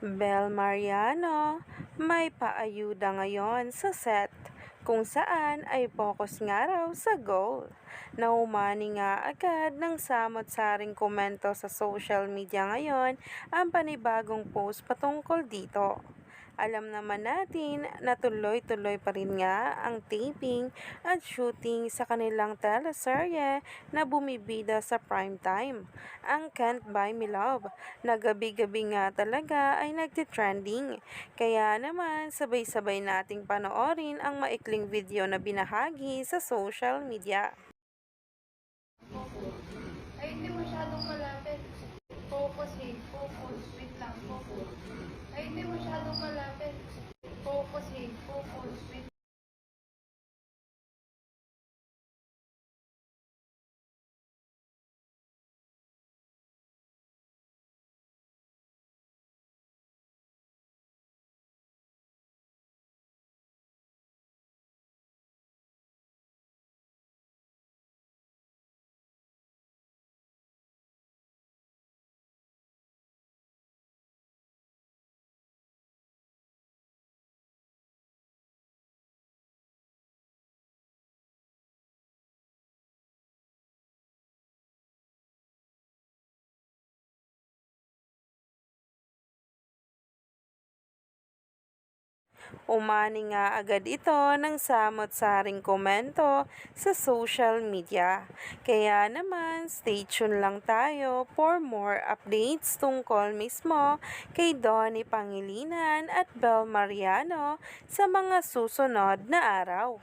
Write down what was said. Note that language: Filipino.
Bel Mariano, may paayuda ngayon sa set kung saan ay focus nga raw sa goal. Naumani nga agad ng samot-saring komento sa social media ngayon ang panibagong post patungkol dito. Alam naman natin na tuloy-tuloy pa rin nga ang taping at shooting sa kanilang teleserye na bumibida sa primetime, ang Can't Buy Me Love, na gabi-gabi nga talaga ay nagtitrending. Kaya naman sabay-sabay nating panoorin ang maikling video na binahagi sa social media. Ay, hindi masyadong malapit. Focus eh. Focus. Wait lang. Focus. Ay, hindi masyadong malapit. Focus eh. Focus. Wait. Umani nga agad ito ng samot-saring komento sa social media. Kaya naman, stay tuned lang tayo for more updates tungkol mismo kay Donnie Pangilinan at Bel Mariano sa mga susunod na araw.